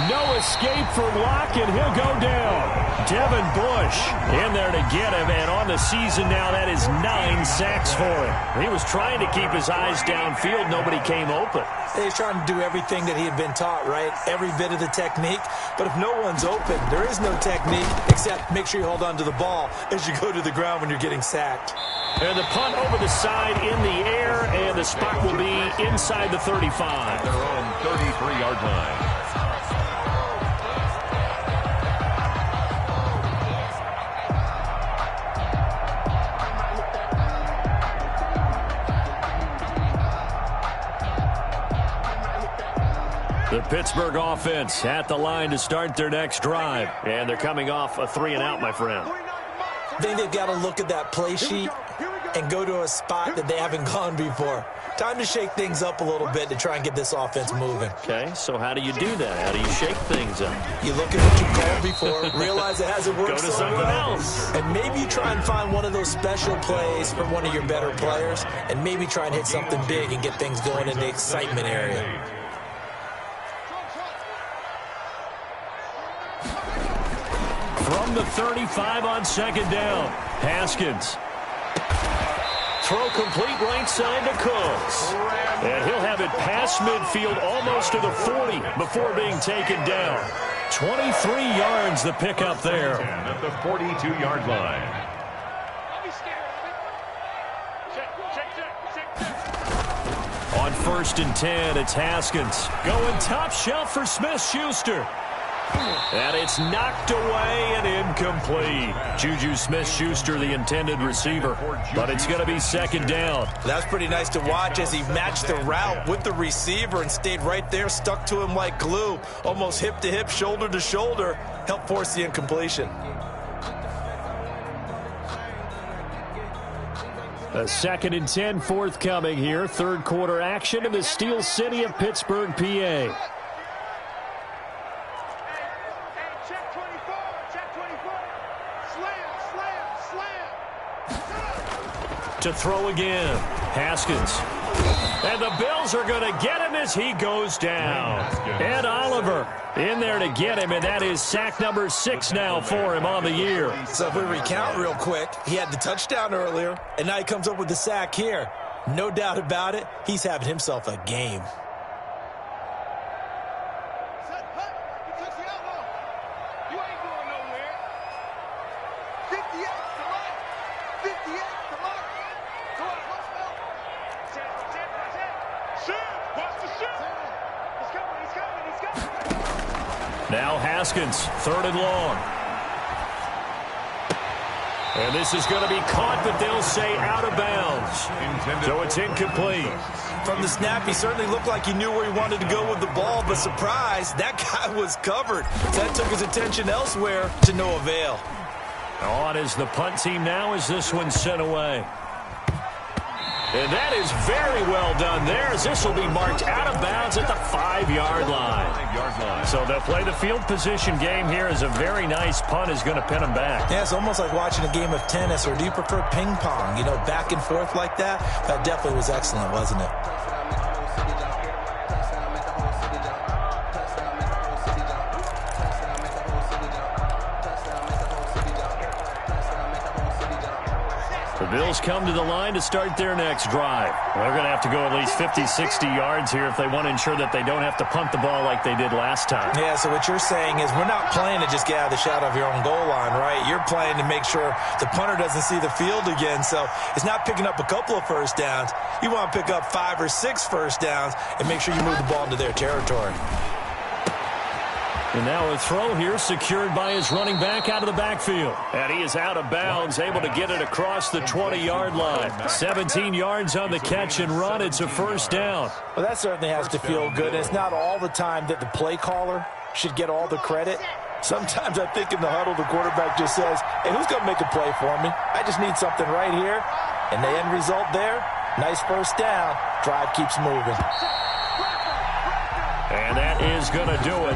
No escape for Lock, and he'll go down. Devin Bush in there to get him, and on the season now, that is 9 sacks for him. He was trying to keep his eyes downfield. Nobody came open. He's trying to do everything that he had been taught, right? Every bit of the technique. But if no one's open, there is no technique except make sure you hold on to the ball as you go to the ground when you're getting sacked. And the punt over the side in the air, and the spot will be inside the 35. Their own 33-yard line. The Pittsburgh offense at the line to start their next drive. And they're coming off a 3-and-out, my friend. I think they've got to look at that play sheet and go to a spot that they haven't gone before. Time to shake things up a little bit to try and get this offense moving. Okay, so how do you do that? How do you shake things up? You look at what you called before, realize it hasn't worked Go to so something well, else. and maybe you try and find one of those special plays from one of your better players, and maybe try and hit something big and get things going in the excitement area. From the 35 on 2nd down, Haskins. Throw complete right side to Cooks. And he'll have it past midfield almost to the 40 before being taken down. 23 yards the pickup there. At the 42-yard line. On 1st and 10, it's Haskins. Going top shelf for Smith-Schuster. And it's knocked away and incomplete. Juju Smith-Schuster, the intended receiver. But it's going to be 2nd down. That's pretty nice to watch as he matched the route with the receiver and stayed right there, stuck to him like glue. Almost hip to hip, shoulder to shoulder. Helped force the incompletion. A 2nd and 10 forthcoming here. 3rd quarter action in the Steel City of Pittsburgh, PA. To throw again, Haskins. And the Bills are going to get him as he goes down. Ed Oliver in there to get him, and that is sack number 6 now for him on the year. So if we recount real quick, he had the touchdown earlier, and now he comes up with the sack here. No doubt about it, he's having himself a game. Now Haskins, 3rd and long. And this is going to be caught, but they'll say out of bounds. So it's incomplete. From the snap, he certainly looked like he knew where he wanted to go with the ball, but surprise, that guy was covered. So that took his attention elsewhere to no avail. On is the punt team now as this one's sent away. And that is very well done there, as this will be marked out of bounds at the 5-yard line. So they'll play the field position game here as a very nice punt is going to pin them back. Yeah, it's almost like watching a game of tennis, or do you prefer ping pong? You know, back and forth like that? That definitely was excellent, wasn't it? The Bills come to the line to start their next drive. They're going to have to go at least 50, 60 yards here if they want to ensure that they don't have to punt the ball like they did last time. Yeah, so what you're saying is we're not playing to just get out of the shadow of your own goal line, right? You're playing to make sure the punter doesn't see the field again. So it's not picking up a couple of first downs. You want to pick up 5 or 6 first downs and make sure you move the ball into their territory. And now a throw here secured by his running back out of the backfield. And he is out of bounds, able to get it across the 20-yard line. 17 yards on the catch and run. It's a first down. Well, that certainly has to feel good. It's not all the time that the play caller should get all the credit. Sometimes I think in the huddle, the quarterback just says, hey, who's going to make a play for me? I just need something right here. And the end result there, nice first down. Drive keeps moving. And that is going to do it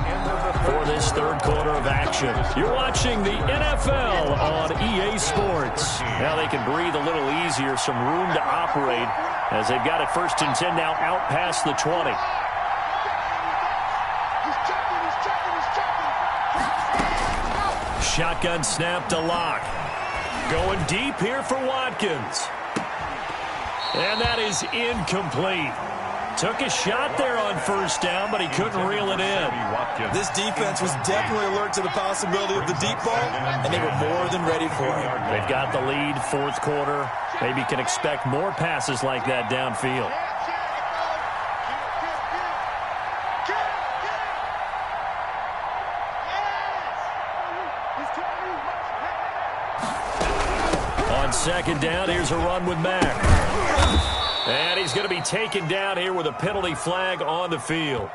for this third quarter of action. You're watching the NFL on EA Sports. Now they can breathe a little easier, some room to operate as they've got it 1st and 10 now out past the 20. Shotgun snap to Locke. Going deep here for Watkins. And that is incomplete. Took a shot there on first down, but he couldn't reel it in. This defense was definitely alert to the possibility of the deep ball, and they were more than ready for it. They've got the lead, 4th quarter. Maybe can expect more passes like that downfield. On 2nd down, here's a run with Mack. And he's going to be taken down here with a penalty flag on the field.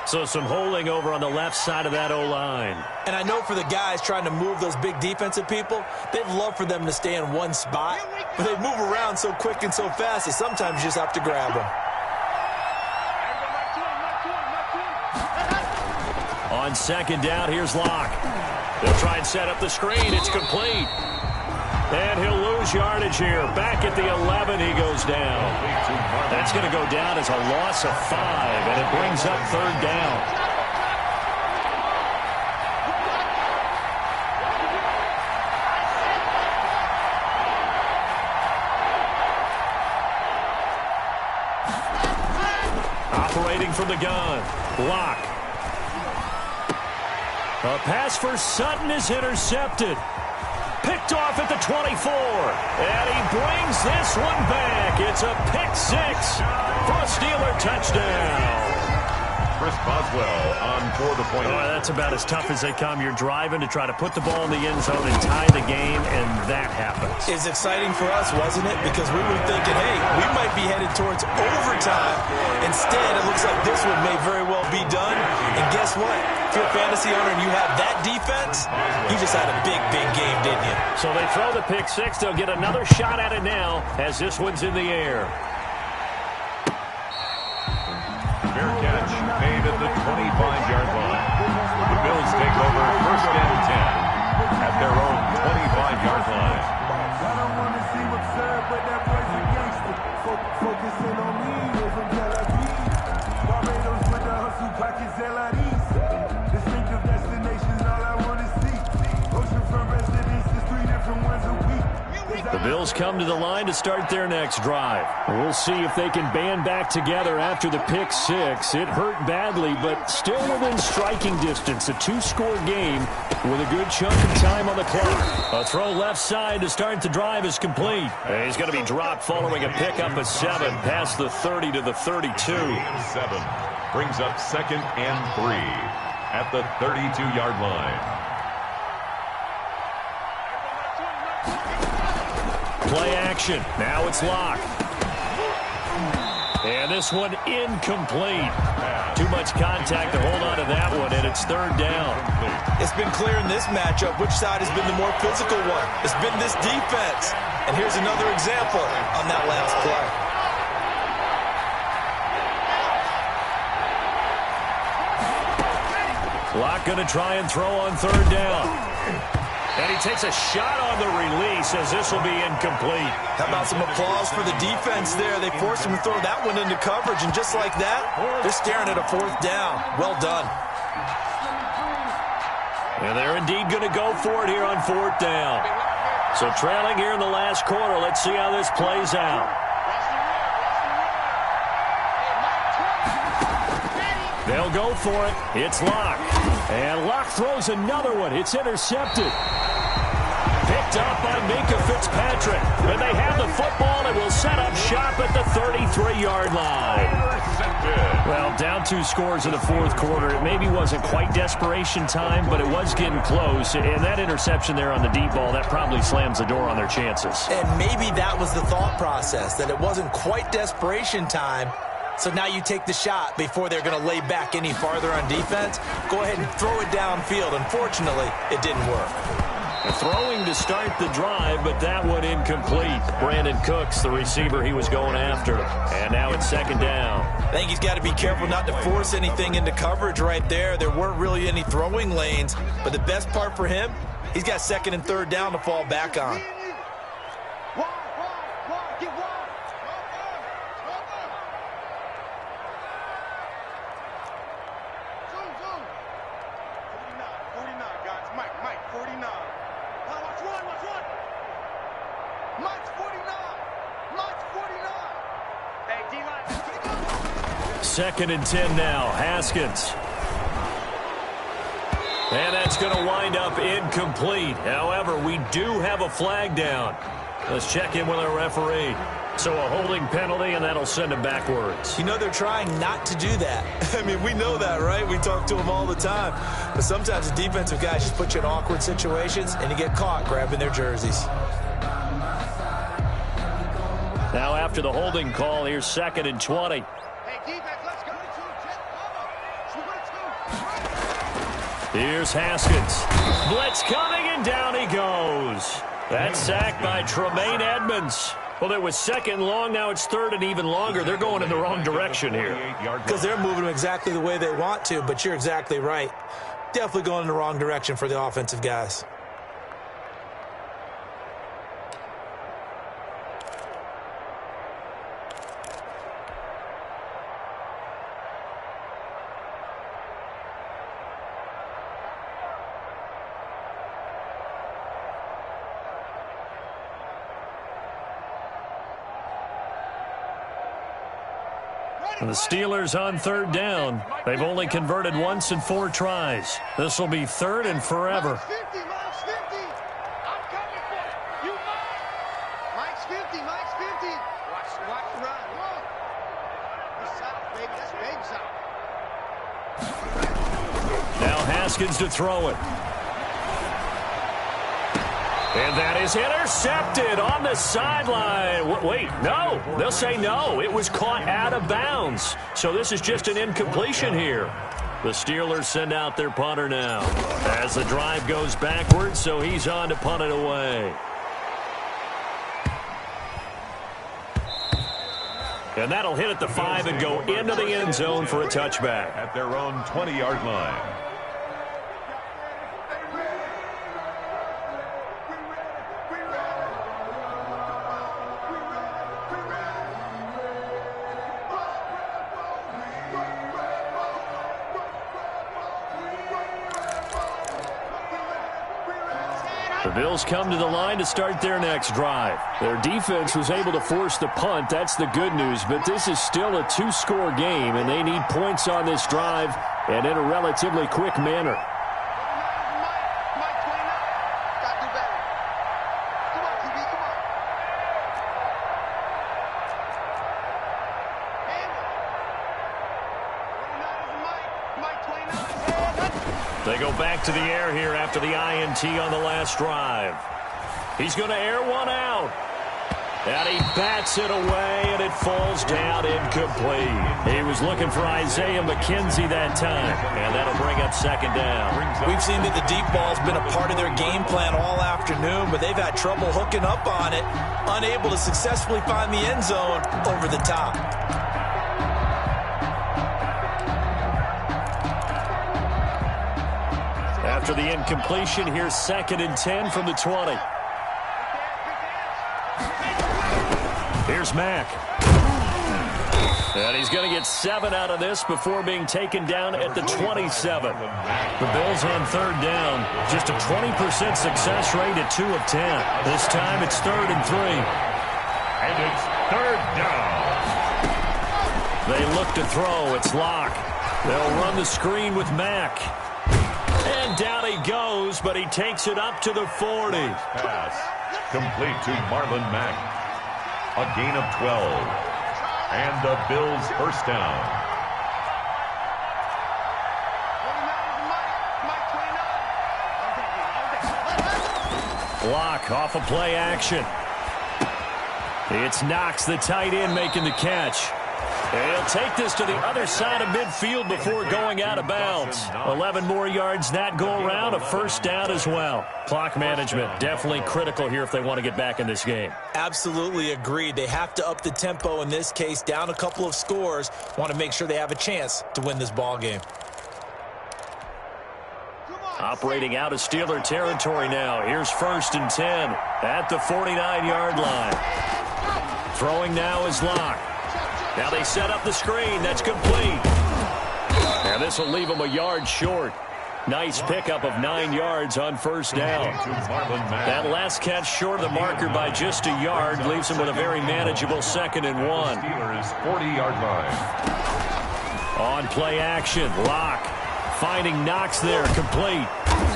So some holding over on the left side of that O-line. And I know for the guys trying to move those big defensive people, they'd love for them to stay in one spot, but they move around so quick and so fast that sometimes you just have to grab them. On 2nd down, here's Locke. They'll try and set up the screen. It's complete. And he'll lose yardage here. Back at the 11, he goes down. That's going to go down as a loss of 5, and it brings up 3rd down. Operating from the gun, Locke. A pass for Sutton is intercepted. Picked off at the 24. And he brings this one back. It's a pick 6 for a Steeler touchdown. Chris Boswell on for the point. Oh, that's about as tough as they come. You're driving to try to put the ball in the end zone and tie the game, and that happens. It's exciting for us, wasn't it? Because we were thinking, hey, we might be headed towards overtime. Instead, it looks like this one may very well be done. And guess what? If you're a fantasy owner and you have that defense, you just had a big, big game, didn't you? So they throw the pick 6. They'll get another shot at it now as this one's in the air. Fair catch made at the 25-yard line. The Bills take over 1st and 10 at their own 25-yard line. I don't want to seem absurd, but that boy's a gangster. Focusing on me, we're from Tel Aviv. Barbados with the hustle, pockets LREs. Distinctive destinations, all I want to see. Oceanfront residences, 3 different ones a week. The Bills come to the line to start their next drive. We'll see if they can band back together after the pick 6. It hurt badly, but still within striking distance. A 2-score game with a good chunk of time on the clock. A throw left side to start the drive is complete. And he's going to be dropped following a pickup of 7 past the 30 to the 32. 7. Brings up 2nd and 3 at the 32-yard line. Play action. Now it's locked. And this one incomplete. Too much contact to hold on to that one, and it's 3rd down. It's been clear in this matchup which side has been the more physical one. It's been this defense. And here's another example on that last play. Locke going to try and throw on 3rd down. And he takes a shot on the release as this will be incomplete. How about some applause for the defense there? They forced him to throw that one into coverage, and just like that, they're staring at a 4th down. Well done. And they're indeed going to go for it here on 4th down. So trailing here in the last quarter, let's see how this plays out. They'll go for it. It's Locke. And Locke throws another one. It's intercepted. Picked up by Minka Fitzpatrick. And they have the football and will set up shop at the 33-yard line. Well, down 2 scores in the 4th quarter. It maybe wasn't quite desperation time, but it was getting close. And that interception there on the deep ball, that probably slams the door on their chances. And maybe that was the thought process, that it wasn't quite desperation time. So now you take the shot before they're going to lay back any farther on defense. Go ahead and throw it downfield. Unfortunately, it didn't work. Throwing to start the drive, but that one incomplete. Brandon Cooks, the receiver he was going after. And now it's 2nd down. I think he's got to be careful not to force anything into coverage right there. There weren't really any throwing lanes. But the best part for him, he's got 2nd and 3rd down to fall back on. Second and 10 now. Haskins. And that's going to wind up incomplete. However, we do have a flag down. Let's check in with our referee. So a holding penalty, and that'll send him backwards. You know, they're trying not to do that. I mean, we know that, right? We talk to them all the time. But sometimes the defensive guys just put you in awkward situations, and you get caught grabbing their jerseys. Now after the holding call, here's 2nd and 20. Here's Haskins. Blitz coming, and down he goes. That's sacked by Tremaine Edmonds. Well, it was 2nd long. Now it's 3rd and even longer. They're going in the wrong direction here. Because they're moving them exactly the way they want to, but you're exactly right. Definitely going in the wrong direction for the offensive guys. The Steelers on 3rd down. They've only converted once in 4 tries. This will be 3rd and forever. Mike's 50. I'm coming for you. You mine. Mike's 50. Watch the run. Look. This side, baby. That's big side. Now Haskins to throw it. And that is intercepted on the sideline. Wait, no. They'll say no. It was caught out of bounds. So this is just an incompletion here. The Steelers send out their punter now as the drive goes backwards, so he's on to punt it away. And that'll hit at the 5 and go into the end zone for a touchback. At their own 20-yard line. The Bills come to the line to start their next drive. Their defense was able to force the punt. That's the good news. But this is still a 2-score game, and they need points on this drive and in a relatively quick manner. They go back to the air here after the INT on the last drive. He's going to air one out. And he bats it away, and it falls down incomplete. He was looking for Isaiah McKenzie that time, and that'll bring up second down. We've seen that the deep ball's been a part of their game plan all afternoon, but they've had trouble hooking up on it, unable to successfully find the end zone over the top. After the incompletion, here's 2nd and 10 from the 20. Here's Mack. And he's going to get 7 out of this before being taken down at the 27. The Bills on 3rd down. Just a 20% success rate at 2 of 10. This time it's 3rd and 3. And it's 3rd down. They look to throw. It's Locke. They'll run the screen with Mack. And down he goes, but he takes it up to the 40. Pass complete to Marlon Mack. A gain of 12. And the Bills first down. Block off of play action. It's Knox, the tight end, making the catch. And he'll take this to the other side of midfield before going out of bounds. 11 more yards that go around, a first down as well. Clock management definitely critical here if they want to get back in this game. Absolutely agreed. They have to up the tempo in this case, down a couple of scores. Want to make sure they have a chance to win this ball game. Operating out of Steeler territory now. Here's 1st and 10 at the 49-yard line. Throwing now is Locke. Now they set up the screen. That's complete. And this will leave them a yard short. Nice pickup of 9 yards on first down. That last catch short of the marker by just a yard leaves him with a very manageable 2nd and 1. Steelers 40-yard line. On play action, Locke finding Knox there, complete.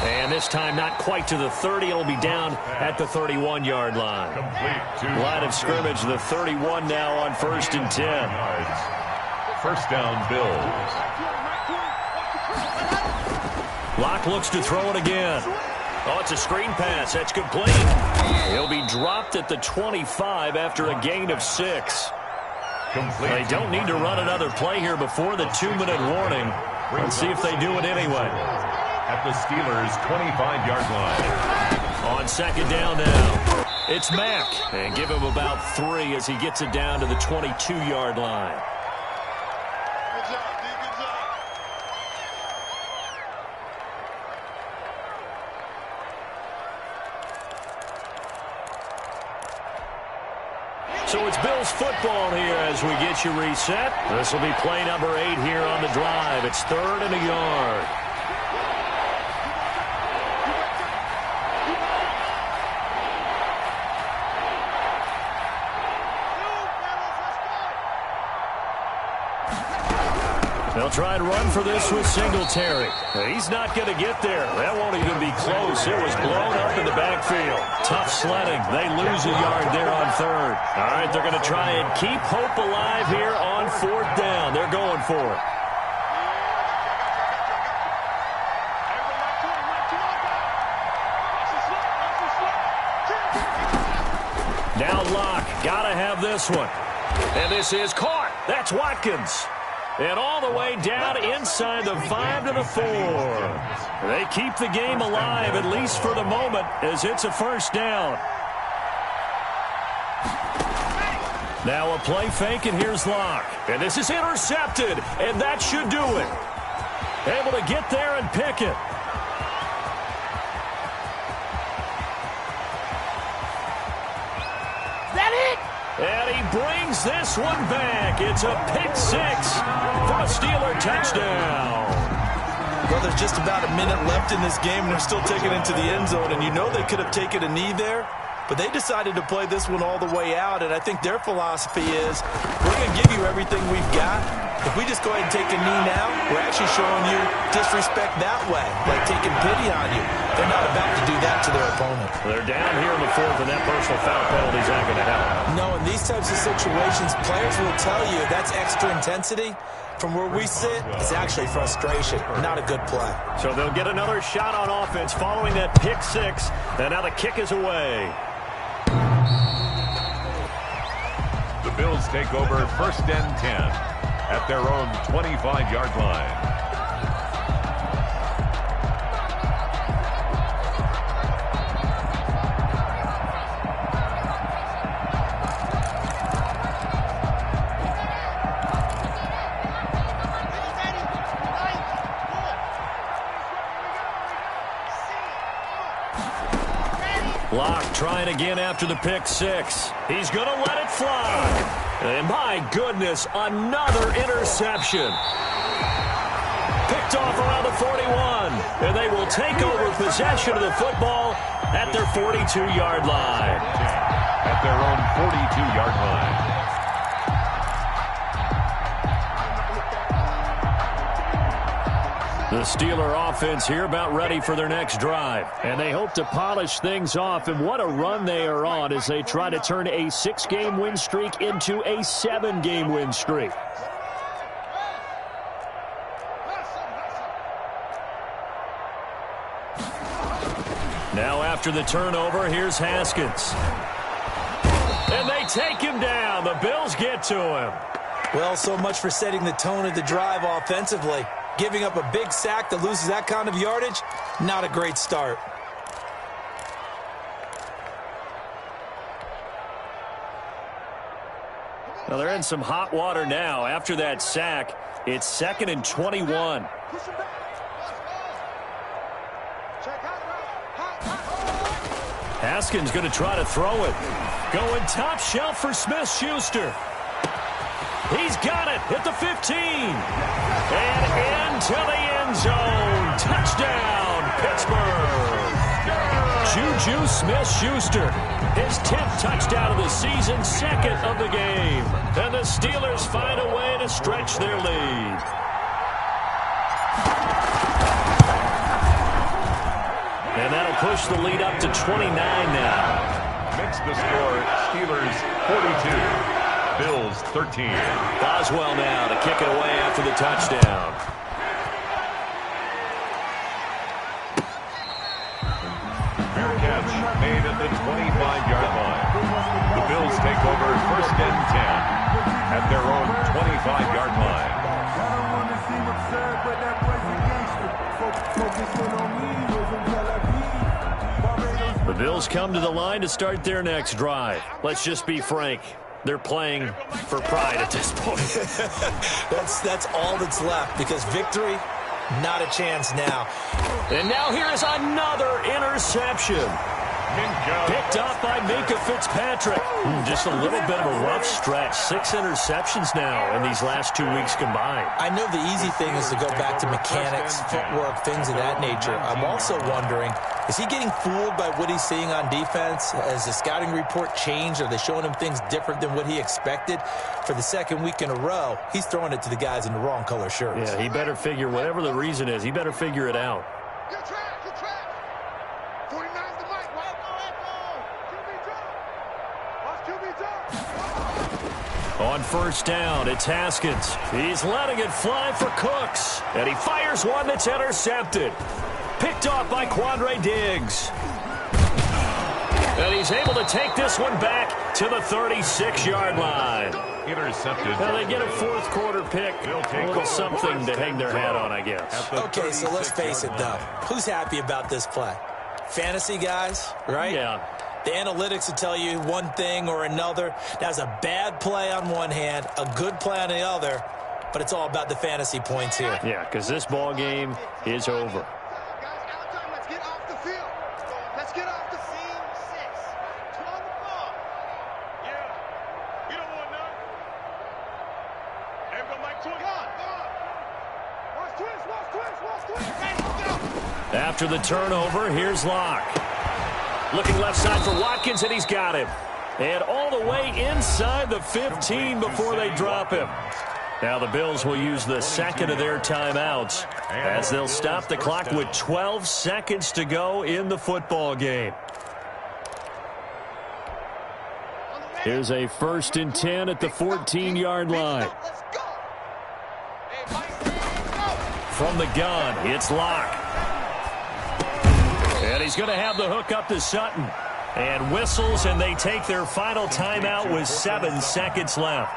And this time not quite to the 30. It'll be down at the 31-yard line. Line of scrimmage, the 31 now on 1st and 10. First down, Bills. Locke looks to throw it again. Oh, it's a screen pass. That's complete. He'll be dropped at the 25 after a gain of 6. They don't need to run another play here before the 2-minute warning. Let's see if they do it anyway. At the Steelers' 25-yard line. On 2nd down now, it's Mack. And give him about 3 as he gets it down to the 22-yard line. Good job, D. Good job. So it's Bills football here as we get you reset. This will be play number 8 here on the drive. It's 3rd and a yard. They'll try and run for this with Singletary. He's not going to get there. That won't even be close. It was blown up in the backfield. Tough sledding. They lose a yard there on 3rd. All right, they're going to try and keep hope alive here on 4th down. They're going for it. Now Locke. Got to have this one. And this is caught. That's Watkins. And all the way down inside the 5 to the 4. They keep the game alive, at least for the moment, as it's a first down. Now a play fake, and here's Locke. And this is intercepted, and that should do it. Able to get there and pick it. And he brings this one back. It's a pick 6 for a Steeler touchdown. Well, there's just about a minute left in this game, and they're still taking it into the end zone. And you know they could have taken a knee there, but they decided to play this one all the way out. And I think their philosophy is, we're going to give you everything we've got. If we just go ahead and take a knee now, we're actually showing you disrespect that way, like taking pity on you. They're not about to do that to their opponent. They're down here in the fourth, and that personal foul penalty is not going to help. No, in these types of situations, players will tell you that's extra intensity. From where we sit, it's actually frustration, not a good play. So they'll get another shot on offense following that pick six, and now the kick is away. The Bills take over 1st and 10 at their own 25-yard line. Locke trying again after the pick six. He's going to let it fly. And my goodness, another interception. Picked off around the 41. And they will take over possession of the football at their 42-yard line. At their own 42-yard line. The Steeler offense here about ready for their next drive. And they hope to polish things off. And what a run they are on as they try to turn a 6-game win streak into a 7-game win streak. Now after the turnover, here's Haskins. And they take him down. The Bills get to him. Well, so much for setting the tone of the drive offensively. Giving up a big sack that loses that kind of yardage, not a great start. Well, they're in some hot water now. After that sack, it's 2nd and 21. Haskins going to try to throw it. Going top shelf for Smith-Schuster. He's got it at the 15. And into the end zone. Touchdown, Pittsburgh. Juju Smith-Schuster. His 10th touchdown of the season, 2nd of the game. And the Steelers find a way to stretch their lead. And that'll push the lead up to 29 now. Makes the score Steelers 42. Bills 13. Boswell now to kick it away after the touchdown. Fair catch made at the 25-yard line. The Bills take over 1st and 10 at their own 25-yard line. I don't want to seem absurd, but that boy's a gangster. Focusing on me, we're from Tel Aviv. Barbados. The Bills come to the line to start their next drive. Let's just be frank. They're playing for pride at this point. That's all that's left, because victory, not a chance now. And now here is another interception. Picked up by Minkah Fitzpatrick. Just a little bit of a rough stretch. 6 interceptions now in these last 2 weeks combined. I know the easy thing is to go back to mechanics, footwork, things of that nature. I'm also wondering, is he getting fooled by what he's seeing on defense? Has the scouting report changed? Are they showing him things different than what he expected? For the 2nd week in a row, he's throwing it to the guys in the wrong color shirts. Yeah, he better figure, whatever the reason is, he better figure it out. Good track, good track. 49's the mic, right? QB drop. On 1st down, it's Haskins. He's letting it fly for Cooks. And he fires one that's intercepted. Picked off by Quandre Diggs. And he's able to take this one back to the 36-yard line. Intercepted. Well, they get a 4th quarter pick. A little something to hang their hat on, I guess. Okay, so let's face it, though. Who's happy about this play? Fantasy guys, right? Yeah. The analytics will tell you one thing or another. That's a bad play on one hand, a good play on the other, but it's all about the fantasy points here. Yeah, because this ball game is over. Guys, out time. Let's get off the field. Let's get off the field. 12 ball. Yeah. You don't want none. Hey, we got Mike Twin. Go on. Watch twist. Hey, go. After the turnover, here's Locke. Looking left side for Watkins, and he's got him. And all the way inside the 15 before they drop him. Now the Bills will use the second of their timeouts as they'll stop the clock with 12 seconds to go in the football game. Here's a 1st and 10 at the 14-yard line. From the gun, it's Locke. And he's going to have the hook up to Sutton. And whistles, and they take their final timeout with 7 seconds left.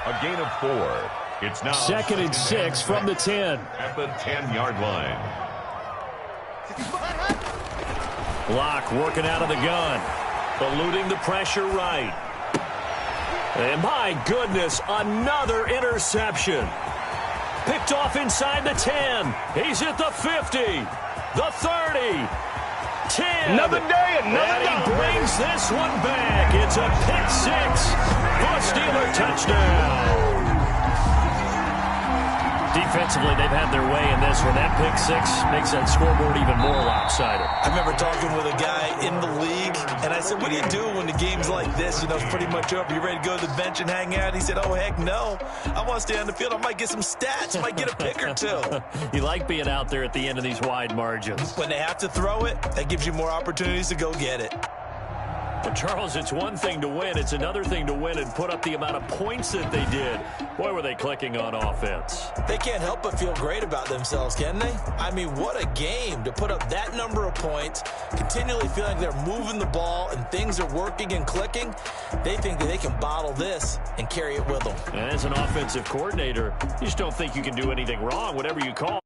A gain of 4. It's now 2nd and 6 from the 10. At the 10-yard line. Locke working out of the gun. Eluding the pressure right. And my goodness, another interception. Picked off inside the 10. He's at the 50. The 30. 10. Another day, another and he brings this one back. It's a pick 6 for a Steeler touchdown. Defensively, they've had their way in this one. That pick 6 makes that scoreboard even more lopsided. I remember talking with a guy in the league, and I said, what do you do when the game's like this? You know, it's pretty much over. You ready to go to the bench and hang out? He said, oh, heck no. I want to stay on the field. I might get some stats. I might get a pick or two. You like being out there at the end of these wide margins. When they have to throw it, that gives you more opportunities to go get it. Well, Charles, it's one thing to win. It's another thing to win and put up the amount of points that they did. Boy, were they clicking on offense. They can't help but feel great about themselves, can they? I mean, what a game to put up that number of points, continually feeling like they're moving the ball and things are working and clicking. They think that they can bottle this and carry it with them. And as an offensive coordinator, you just don't think you can do anything wrong, whatever you call.